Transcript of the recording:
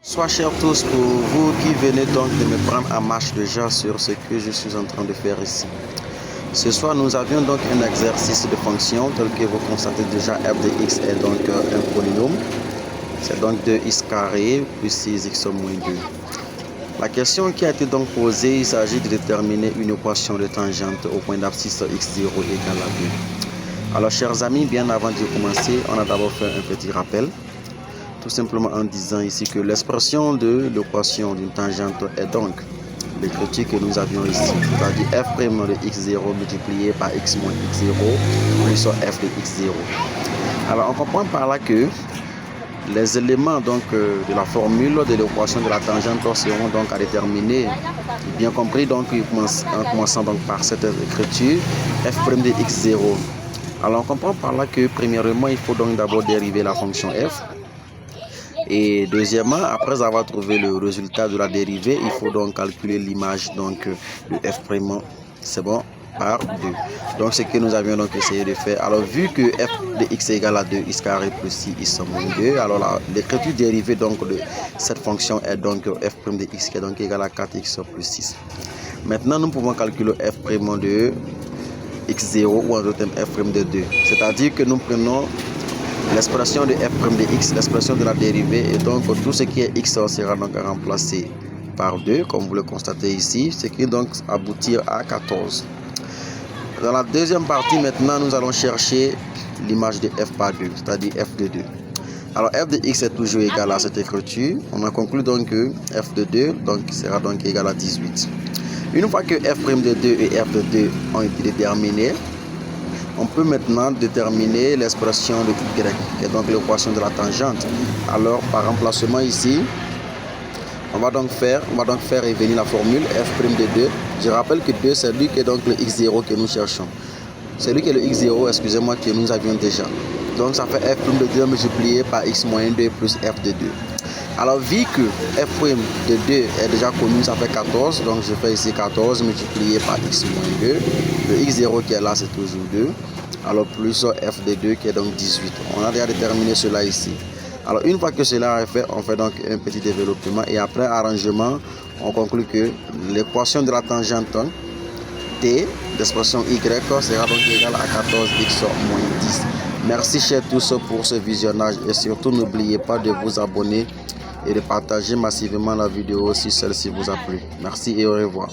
Bonsoir chers tous, pour vous qui venez donc de me prendre en marche déjà sur ce que je suis en train de faire ici. Ce soir, nous avions donc un exercice de fonction tel que vous constatez déjà. F de x est donc un polynôme. C'est donc 2x carré plus 6x moins 2. La question qui a été donc posée, il s'agit de déterminer une équation de tangente au point d'abscisse x0 égale à 2. Alors chers amis, bien avant de commencer, on a d'abord fait un petit rappel. Tout simplement en disant ici que l'expression de l'équation d'une tangente est donc l'écriture que nous avions ici, c'est-à-dire f' de x0 multiplié par x moins x0 plus f de x0. Alors on comprend par là que les éléments donc de la formule de l'équation de la tangente seront donc à déterminer, bien compris donc en commençant donc par cette écriture f' de x0. Alors on comprend par là que premièrement il faut donc d'abord dériver la fonction f. Et deuxièmement, après avoir trouvé le résultat de la dérivée, il faut donc calculer l'image donc de f', c'est bon, par 2. Donc ce que nous avions donc essayé de faire. Alors vu que f de x égale à 2x carré plus 6x moins 2, alors l'écriture dérivée donc de cette fonction est donc f' de x qui est donc égal à 4x plus 6. Maintenant nous pouvons calculer f' de x0 ou en d'autres termes f' de 2. C'est-à-dire que nous prenons l'expression de f' de x, l'expression de la dérivée, et donc tout ce qui est x sera donc remplacé par 2, comme vous le constatez ici, ce qui donc aboutir à 14. Dans la deuxième partie, maintenant, nous allons chercher l'image de f par 2, c'est-à-dire f de 2. Alors f de x est toujours égal à cette écriture. On a conclu donc que f de 2 donc, sera donc égal à 18. Une fois que f' de 2 et f de 2 ont été déterminés, on peut maintenant déterminer l'expression de y, qui est donc l'équation de la tangente. Alors, par remplacement ici, on va donc faire revenir la formule f' de 2. Je rappelle que 2, c'est lui qui est donc le x0 que nous cherchons. C'est lui qui est le x0, excusez-moi, que nous avions déjà. Donc, ça fait f' de 2 multiplié par x moins 2 plus f de 2. Alors, vu que f' de 2 est déjà connu, ça fait 14. Donc, je fais ici 14 multiplié par x moins 2. Le x0 qui est là, c'est toujours 2. Alors, plus f de 2 qui est donc 18. On a déjà déterminé cela ici. Alors, une fois que cela est fait, on fait donc un petit développement. Et après arrangement, on conclut que l'équation de la tangente t, l'expression y, sera donc égale à 14x moins 10. Merci chers tous pour ce visionnage. Et surtout, n'oubliez pas de vous abonner et de partager massivement la vidéo si celle-ci vous a plu. Merci et au revoir.